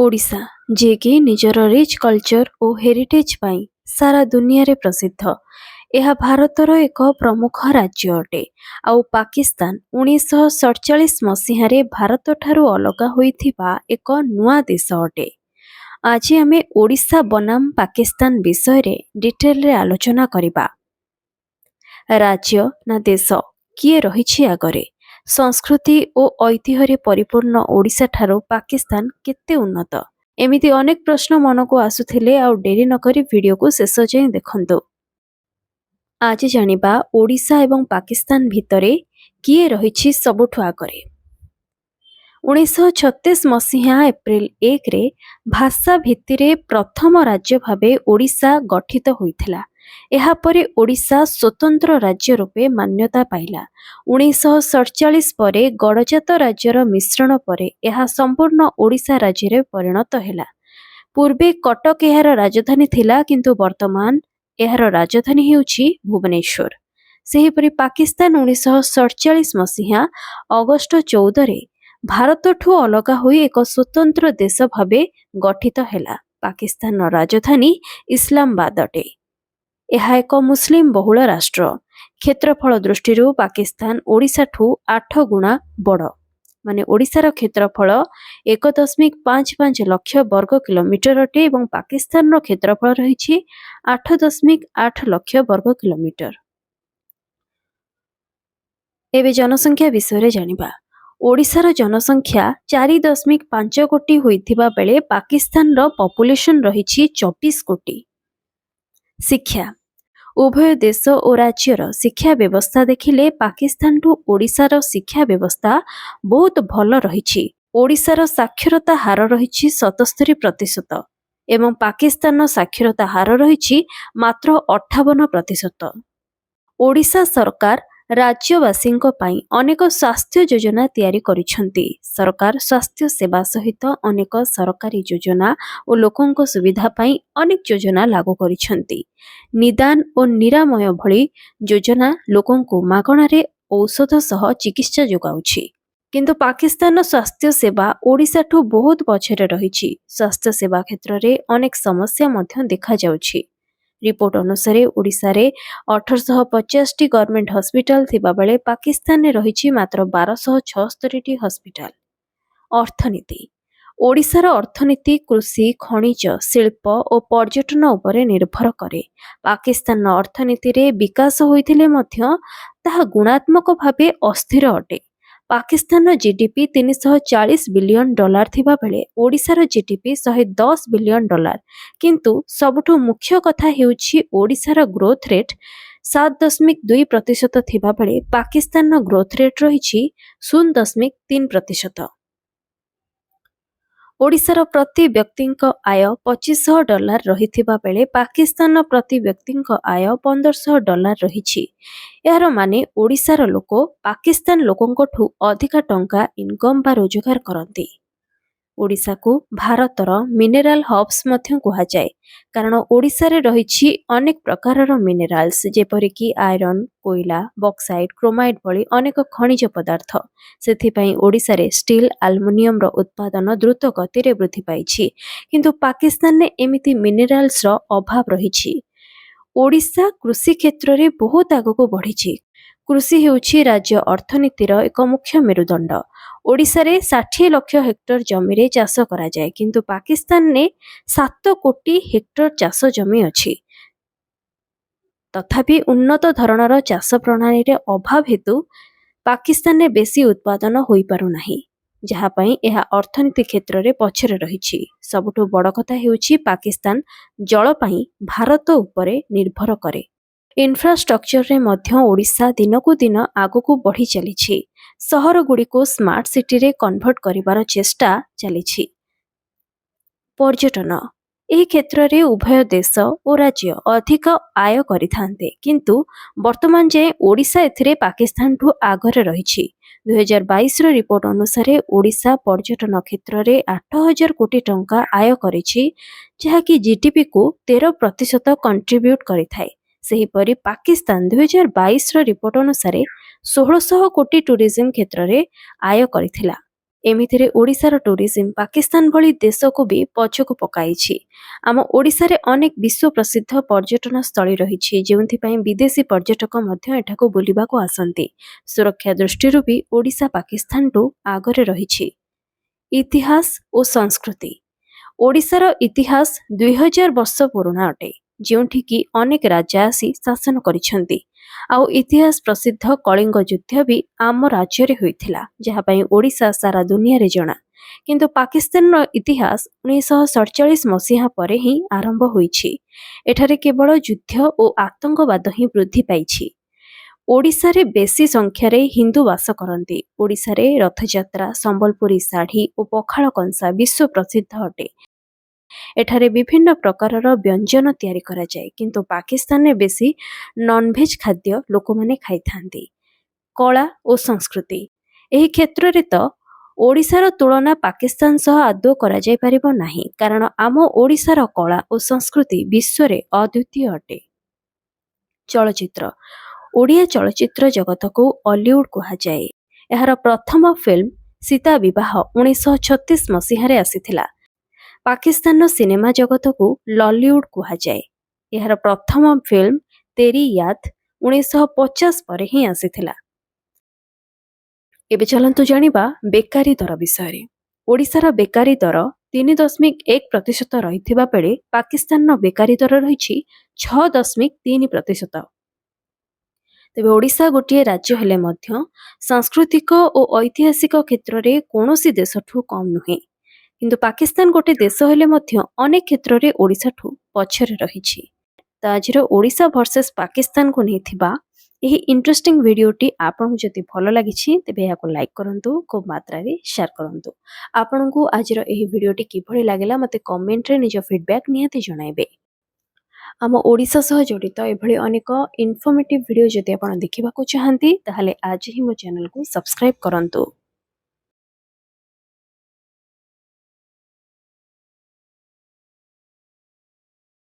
ओडिशा जेकि निजर rich culture और हेरिटेज पाई सारा दुनिया रे प्रसिद्ध। यह भारतर एक प्रमुख राज्य अटे। आउ पाकिस्तान 1947 मसीह भारत ठारू अलग होइथिबा एक नुआ देश अटे। आज आम ओडिशा बनाम पाकिस्तान विषय रे डिटेल रे आलोचना करिबा। राज्य ना देश किए रही आगरे, संस्कृति और ऐतिह्य परिपूर्ण ओडिशा ठारू पाकिस्तान केते उन्नत, एमिति अनेक प्रश्न मन को आसुथिले। आ डेरी नकरी वीडियो को शेष जाए देखंतु। आज जानिबा ओडिशा एवं पाकिस्तान भितरे किए रही सबुठु आगरे। 1936 मसीहा एप्रिल 1 रे भाषा भित्तिरे प्रथम राज्य भावे ओडिशा गठित होइथिला। एहा परे ओडिशा स्वतंत्र राज्य रूपे मान्यता पाइला। 1947 परे गणजात राज्यर मिश्रण परे एहा संपूर्ण ओडिशा राज्य रे परिणत हेला। पूर्वे कटक एहार राजधानी थिला, किंतु वर्तमान एहार राजधानी हेउछि भुवनेश्वर। सेहिपरि पाकिस्तान 1947 मसीहा अगस्ट 14 रे भारतठू अलगा होई एक स्वतंत्र देश भावे गठित हेला। पाकिस्तान राजधानी इस्लामाबाद अटे। यह एक मुस्लिम बहुल राष्ट्र। क्षेत्रफल दृष्टि पाकिस्तान ओडिशा ठू 8 गुणा बड़। माने ओडिशार क्षेत्रफल 1.55 लक्ष वर्ग किलोमीटर अटे और पाकिस्तान क्षेत्रफल रही 8.8 लक्ष वर्ग किलोमीटर। एबे जनसंख्या विषय जानिबा। ओडिशार जनसंख्या 4.5 कोटी होइथिबा बेले पाकिस्तान रो पॉपुलेशन रही 24 कोटी। शिक्षा। उभय देश और राज्यर शिक्षा व्यवस्था देखिले पाकिस्तान टू ओडिशार शिक्षा व्यवस्था बहुत भल रही। ओडिशार साक्षरता हार रही 77% एवं पाकिस्तान साक्षरता हार रही मात्र 58%। ओडिशा सरकार राज्यवासींको पाई अनेक स्वास्थ्य योजना तैयारी करिसेंती। सरकार स्वास्थ्य सेवा सहित अनेक सरकारी योजना और लोकों सुविधा पाई अनेक योजना लागू करिसेंती। निदान और निरामय भली योजना लोकों को मागणारे औषध सह चिकित्सा जोगाउछि। किंतु पाकिस्तान स्वास्थ्य सेवा ओडिशा ठू बहुत पछरे रही। स्वास्थ्य सेवा क्षेत्र में अनेक समस्या मध्य देखा जाउछि। रिपोर्ट अनुसार ओडिशा रे 1850 टी गवर्नमेंट हॉस्पिटल थिबा बेले पाकिस्तान रही मात्र 1276 टी हॉस्पिटल। अर्थनीति। ओडिशार अर्थनीति कृषि, खनिज, शिल्प और पर्यटन उपरे निर्भर करे। पाकिस्तान अर्थनीति रे विकास होइथिले मध्य ताहा गुणात्मक भावे अस्थिर अटे। पाकिस्तान जीडीपी 340 बिलियन डॉलर थिबा बेले ओडिशार जीडीपी 110 बिलियन डॉलर। किंतु सबुठु मुख्य कथा हेउछि ओडिशार ग्रोथ रेट 7.2% थिबा बेले पाकिस्तान ग्रोथ रेट रही 0.3%। ओडिशार प्रति व्यक्ति आय $2500 रहिथिबा बेले पाकिस्तान प्रति व्यक्ति आय $1500 रही। यार माने ओडिशार लोक पाकिस्तान लोकों ठू अधिका टंका इनकम बा रोजगार करती। ओडिशा को भारतर मिनेराल हब्स मध्य कहा जाए, कारण ओडिशा रे रही अनेक प्रकारर मिनेराल्स जेपरिक आयरन, कोयला, बक्साइट, क्रोमाइट भली अनेक खनिज पदार्थ। सेथिपाई ओडिशा रे स्टील, आल्युमिनियम रो उत्पादन द्रुत गति रे वृद्धि पाइछि। किंतु पाकिस्तान ने एमिति मिनेराल्स रो अभाव रही। ओडिशा कृषि क्षेत्र में बहुत आगको बढ़ी। कृषि हेउछि राज्य अर्थनीतिर एक मुख्य मेरुदंड। ओडिशा रे 60 लाख हेक्टर जमी रे चाष करा जाए, किंतु पाकिस्तान ने 7 कोटी हेक्टर चाष जमी अछि। तथापि उन्नत धरणर चाष प्रणाली रे अभाव हेतु पाकिस्तान ने बेसी उत्पादन होई पारु नाही, जहा पई एहा अर्थनीति क्षेत्र में पछरे रही। सबुठु बड़ कथा हेउछि पाकिस्तान जल पई भारत उपरे निर्भर करे। इन्फ्रास्ट्रक्चर रे मध्य ओडिशा दिनकू दिन आगको बढ़ी चलीछि। सहर गुडी को स्मार्ट सिटी रे कन्वर्ट करिवार चेष्टा चलीछि। पर्यटन। एही क्षेत्र रे उभय देश और राज्य अधिक आय करिथान्ते, किंतु वर्तमान जे ओडिशा एथिरे पाकिस्तान ठू आगरे रही। 2022 रो रिपोर्ट अनुसार ओडिशा पर्यटन क्षेत्र में 8000 कोटी टंका आय करिछि, जहाँकि जीडीपी को 13% कंट्रीब्यूट करिथाय। सेहीपरि पाकिस्तान 2022 रो रिपोर्ट अनुसार 1600 कोटी टूरिज्म क्षेत्र में आय करिथिला। ଏମିତିରେ ଓଡ଼ିଶାର ଟୁରିଜିମ୍ ପାକିସ୍ତାନ ଭଳି ଦେଶକୁ ବି ପଛକୁ ପକାଇଛି। ଆମ ଓଡ଼ିଶାରେ ଅନେକ ବିଶ୍ୱ ପ୍ରସିଦ୍ଧ ପର୍ଯ୍ୟଟନ ସ୍ଥଳୀ ରହିଛି, ଯେଉଁଥିପାଇଁ ବିଦେଶୀ ପର୍ଯ୍ୟଟକ ମଧ୍ୟ ଏଠାକୁ ବୁଲିବାକୁ ଆସନ୍ତି। ସୁରକ୍ଷା ଦୃଷ୍ଟିରୁ ବି ଓଡ଼ିଶା ପାକିସ୍ତାନଠୁ ଆଗରେ ରହିଛି। ଇତିହାସ ଓ ସଂସ୍କୃତି। ଓଡ଼ିଶାର ଇତିହାସ 2000 ବର୍ଷ ପୁରୁଣା ଅଟେ, ଯେଉଁଠିକି ଅନେକ ରାଜା ଆସି ଶାସନ କରିଛନ୍ତି। ଆଉ ଇତିହାସ ପ୍ରସିଦ୍ଧ କଳିଙ୍ଗ ଯୁଦ୍ଧ ବି ଆମ ରାଜ୍ୟରେ ହୋଇଥିଲା, ଯାହା ପାଇଁ ଓଡ଼ିଶା ସାରା ଦୁନିଆରେ ଜଣା। କିନ୍ତୁ ପାକିସ୍ତାନର ଇତିହାସ 1947 ମସିହା ପରେ ହିଁ ଆରମ୍ଭ ହୋଇଛି। ଏଠାରେ କେବଳ ଯୁଦ୍ଧ ଓ ଆତଙ୍କବାଦ ହିଁ ବୃଦ୍ଧି ପାଇଛି। ଓଡ଼ିଶାରେ ବେଶୀ ସଂଖ୍ୟାରେ ହିନ୍ଦୁ ବାସ କରନ୍ତି। ଓଡ଼ିଶାରେ ରଥଯାତ୍ରା, ସମ୍ବଲପୁରୀ ଶାଢ଼ୀ ଓ ପଖାଳ କଂସା ବିଶ୍ୱ ପ୍ରସିଦ୍ଧ ଅଟେ। ଏଠାରେ ବିଭିନ୍ନ ପ୍ରକାରର ବ୍ୟଞ୍ଜନ ତିଆରି କରାଯାଏ, କିନ୍ତୁ ପାକିସ୍ତାନରେ ବେଶୀ ନନଭେଜ୍ ଖାଦ୍ୟ ଲୋକମାନେ ଖାଇଥାନ୍ତି। କଳା ଓ ସଂସ୍କୃତି। ଏହି କ୍ଷେତ୍ରରେ ତ ଓଡ଼ିଶାର ତୁଳନା ପାକିସ୍ତାନ ସହ ଆଦୌ କରାଯାଇପାରିବ ନାହିଁ, କାରଣ ଆମ ଓଡ଼ିଶାର କଳା ଓ ସଂସ୍କୃତି ବିଶ୍ୱରେ ଅଦ୍ୱିତୀୟ ଅଟେ। ଚଳଚ୍ଚିତ୍ର। ଓଡ଼ିଆ ଚଳଚ୍ଚିତ୍ର ଜଗତକୁ ଅଲିଉଡ୍ କୁହାଯାଏ। ଏହାର ପ୍ରଥମ ଫିଲ୍ମ ସୀତା ବିବାହ 1936 ମସିହାରେ ଆସିଥିଲା। ପାକିସ୍ତାନର ସିନେମା ଜଗତକୁ ଲଲିଉଡ୍ କୁହାଯାଏ। ଏହାର ପ୍ରଥମ ଫିଲ୍ମ ତେରି ୟାଦ୍ 1950 ପରେ ହିଁ ଆସିଥିଲା। ଏବେ ଚାଲନ୍ତୁ ଜାଣିବା ବେକାରୀ ଦର ବିଷୟରେ। ଓଡ଼ିଶାର ବେକାରୀ ଦର 3.1% ରହିଥିବା ବେଳେ ପାକିସ୍ତାନର ବେକାରୀ ଦର ରହିଛି 6.3%। ତେବେ ଓଡ଼ିଶା ଗୋଟିଏ ରାଜ୍ୟ ହେଲେ ମଧ୍ୟ ସାଂସ୍କୃତିକ ଓ ଐତିହାସିକ କ୍ଷେତ୍ରରେ କୌଣସି ଦେଶଠୁ କମ୍ ନୁହେଁ। କିନ୍ତୁ ପାକିସ୍ତାନ ଗୋଟେ ଦେଶ ହେଲେ ମଧ୍ୟ ଅନେକ କ୍ଷେତ୍ରରେ ଓଡ଼ିଶାଠୁ ପଛରେ ରହିଛି। ତ ଆଜିର ଓଡ଼ିଶା ଭର୍ସେସ୍ ପାକିସ୍ତାନକୁ ନେଇଥିବା ଏହି ଇଣ୍ଟରେଷ୍ଟିଂ ଭିଡ଼ିଓଟି ଆପଣଙ୍କୁ ଯଦି ଭଲ ଲାଗିଛି ତେବେ ଏହାକୁ ଲାଇକ୍ କରନ୍ତୁ, ଖୁବ୍ ମାତ୍ରାରେ ସେୟାର କରନ୍ତୁ। ଆପଣଙ୍କୁ ଆଜିର ଏହି ଭିଡ଼ିଓଟି କିଭଳି ଲାଗିଲା ମୋତେ କମେଣ୍ଟରେ ନିଜ ଫିଡ଼ବ୍ୟାକ୍ ନିହାତି ଜଣାଇବେ। ଆମ ଓଡ଼ିଶା ସହ ଜଡ଼ିତ ଏଭଳି ଅନେକ ଇନଫର୍ମେଟିଭ୍ ଭିଡ଼ିଓ ଯଦି ଆପଣ ଦେଖିବାକୁ ଚାହାନ୍ତି, ତାହେଲେ ଆଜି ହିଁ ମୋ ଚ୍ୟାନେଲକୁ ସବସ୍କ୍ରାଇବ୍ କରନ୍ତୁ।